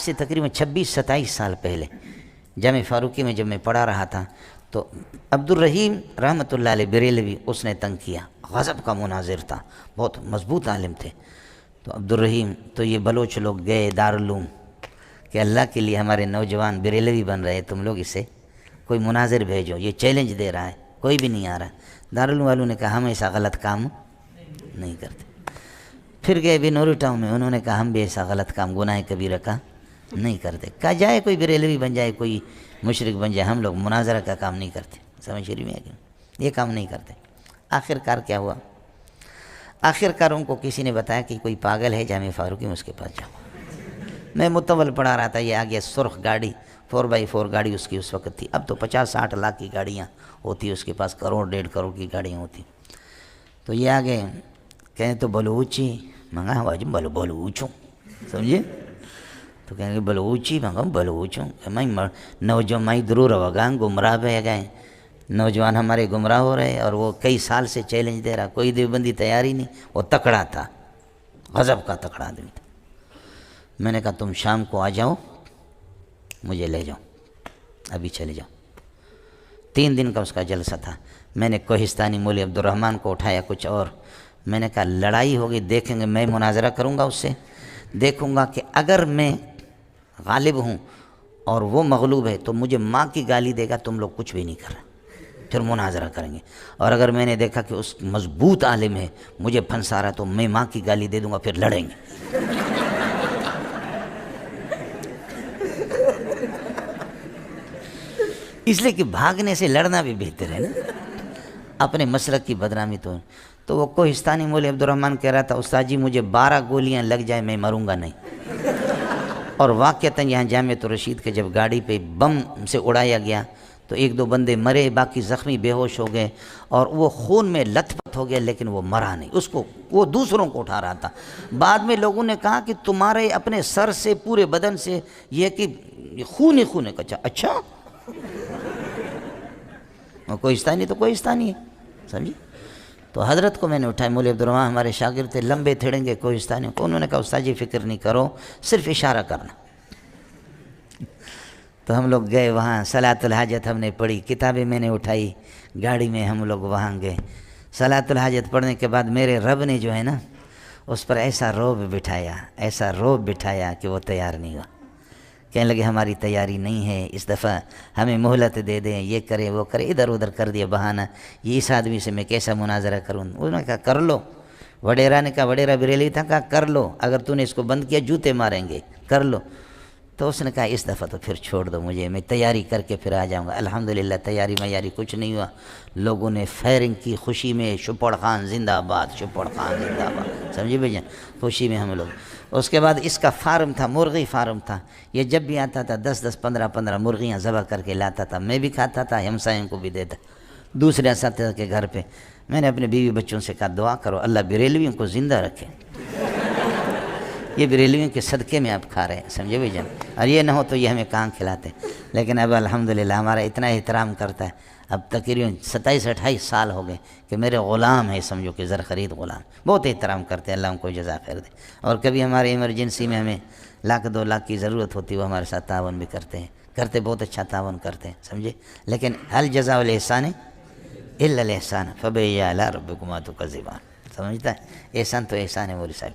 سے تقریباً 26-27 سال پہلے جامع فاروقی میں جب میں پڑھا رہا تھا تو عبدالرحیم رحمۃ اللہ علیہ بریلوی اس نے تنگ کیا، غضب کا مناظر تھا، بہت مضبوط عالم تھے۔ تو عبدالرحیم تو یہ بلوچ لوگ گئے دارالعلوم کہ اللہ کے لیے ہمارے نوجوان بریلوی بن رہے، تم لوگ اسے کوئی مناظر بھیجو، یہ چیلنج دے رہا ہے، کوئی بھی نہیں آ رہا۔ دارالعلوم والوں نے کہا ہم ایسا غلط کام نہیں کرتے۔ پھر گئے بنوری ٹاؤن میں، انہوں نے کہا ہم بھی ایسا غلط کام گناہ کبیرہ کا نہیں کرتے۔ کہا جائے کوئی بریلوی بن جائے، کوئی مشرک بن جائے، ہم لوگ مناظرہ کا کام نہیں کرتے۔ سمجھ رہی میں یہ کام نہیں کرتے۔ آخر کار کیا ہوا؟ آخر کار ان کو کسی نے بتایا کہ کوئی پاگل ہے جامع فاروقی میں، اس کے پاس جاؤ۔ میں متول پڑھا رہا تھا، یہ آگے سرخ گاڑی 4x4 گاڑی اس کی اس وقت تھی، اب تو 50-60 لاکھ کی گاڑیاں ہوتی، اس کے پاس 1.5 کروڑ کی گاڑیاں ہوتی۔ تو یہ آگے کہیں تو بلوچی منگا ہوا جو بلوچوں، سمجھے؟ تو کہیں گے بلوچی منگا بلوچوں، میں نوجوان میں ضرور ہوگا گمراہ بہ گئے، نوجوان ہمارے گمراہ ہو رہے، اور وہ کئی سال سے چیلنج دے رہا، کوئی دیوبندی تیاری نہیں، وہ تکڑا تھا، غضب کا تکڑا آدمی تھا۔ میں نے کہا تم شام کو آ جاؤ، مجھے لے جاؤ، ابھی چلے جاؤ۔ 3 دن کا اس کا جلسہ تھا۔ میں نے کوہستانی مولوی عبدالرحمن کو اٹھایا، کچھ اور، میں نے کہا لڑائی ہوگی، دیکھیں گے، میں مناظرہ کروں گا اس سے، دیکھوں گا کہ اگر میں غالب ہوں اور وہ مغلوب ہے تو مجھے ماں کی گالی دے گا، تم لوگ کچھ بھی نہیں کر رہے، پھر مناظرہ کریں گے۔ اور اگر میں نے دیکھا کہ اس مضبوط عالم ہے، مجھے پھنسا رہا، تو میں ماں کی گالی دے دوں گا، پھر لڑیں گے۔ اس لیے کہ بھاگنے سے لڑنا بھی بہتر ہے نا، اپنے مسلک کی بدنامی۔ تو وہ کوہستانی مولوی عبدالرحمن کہہ رہا تھا استاد جی مجھے 12 گولیاں لگ جائے میں مروں گا نہیں۔ اور واقعتاً یہاں جامعۃ الرشید کے جب گاڑی پہ بم سے اڑایا گیا تو 1-2 بندے مرے، باقی زخمی بے ہوش ہو گئے، اور وہ خون میں لت پت ہو گیا، لیکن وہ مرا نہیں، اس کو وہ دوسروں کو اٹھا رہا تھا۔ بعد میں لوگوں نے کہا کہ تمہارے اپنے سر سے پورے بدن سے یہ کہ خون ہی خون ہے۔ اچھا کوہستانی تو کوہستانی ہے، سمجھی؟ تو حضرت کو میں نے اٹھایا، مولوی عبدالرحمن ہمارے شاگرد تھے، لمبے تھڑنگے کوہستانی کو، انہوں نے کہا استاد جی فکر نہیں کرو، صرف اشارہ کرنا۔ تو ہم لوگ گئے وہاں، صلاۃ الحاجت ہم نے پڑھی، کتابیں میں نے اٹھائی، گاڑی میں ہم لوگ وہاں گئے۔ صلاۃ الحاجت پڑھنے کے بعد میرے رب نے جو ہے نا اس پر ایسا روب بٹھایا کہ وہ تیار نہیں ہوا۔ کہنے لگے ہماری تیاری نہیں ہے، اس دفعہ ہمیں مہلت دے دیں، یہ کرے وہ کرے، ادھر ادھر کر دیا بہانہ، یہ اس آدمی سے میں کیسا مناظرہ کروں۔ انہوں نے کہا کر لو، وڈیرا نے کہا، وڈیرا بریلوی تھا، کہا کر لو، اگر تو نے اس کو بند کیا جوتے ماریں گے، کر لو۔ تو اس نے کہا اس دفعہ تو پھر چھوڑ دو مجھے، میں تیاری کر کے پھر آ جاؤں گا۔ الحمدللہ تیاری میاری کچھ نہیں ہوا، لوگوں نے فائرنگ کی خوشی میں، شپڑ خان زندہ آباد، شپڑ خان زندہ آباد، سمجھے بھائی جان، خوشی میں ہم لوگ۔ اس کے بعد اس کا فارم تھا، مرغی فارم تھا، یہ جب بھی آتا تھا 10-10 15-15 مرغیاں ذبح کر کے لاتا تھا، میں بھی کھاتا تھا، ہمسایوں کو بھی دیتا، دوسرے اساتذہ کے گھر پہ۔ میں نے اپنے بیوی بچوں سے کہا دعا کرو اللہ بریلویوں کو زندہ رکھے، یہ بریلویوں کے صدقے میں آپ کھا رہے ہیں، سمجھے بھائی جان، اور یہ نہ ہو تو یہ ہمیں کہاں کھلاتے۔ لیکن اب الحمدللہ ہمارا اتنا احترام کرتا ہے، اب تقریباً 27-28 سال ہو گئے کہ میرے غلام ہے، سمجھو کہ زر خرید غلام، بہت احترام کرتے ہیں، اللہ ان کو جزا خیر دے۔ اور کبھی ہمارے ایمرجنسی میں ہمیں 1-2 لاکھ کی ضرورت ہوتی ہے، وہ ہمارے ساتھ تعاون بھی کرتے بہت اچھا تعاون کرتے ہیں، سمجھے۔ لیکن هل جزاء الاحسان الا الاحسان فبأي آلاء ربكما تكذبان، سمجھتا ہے، احسان تو احسان ہے مولی صاحب۔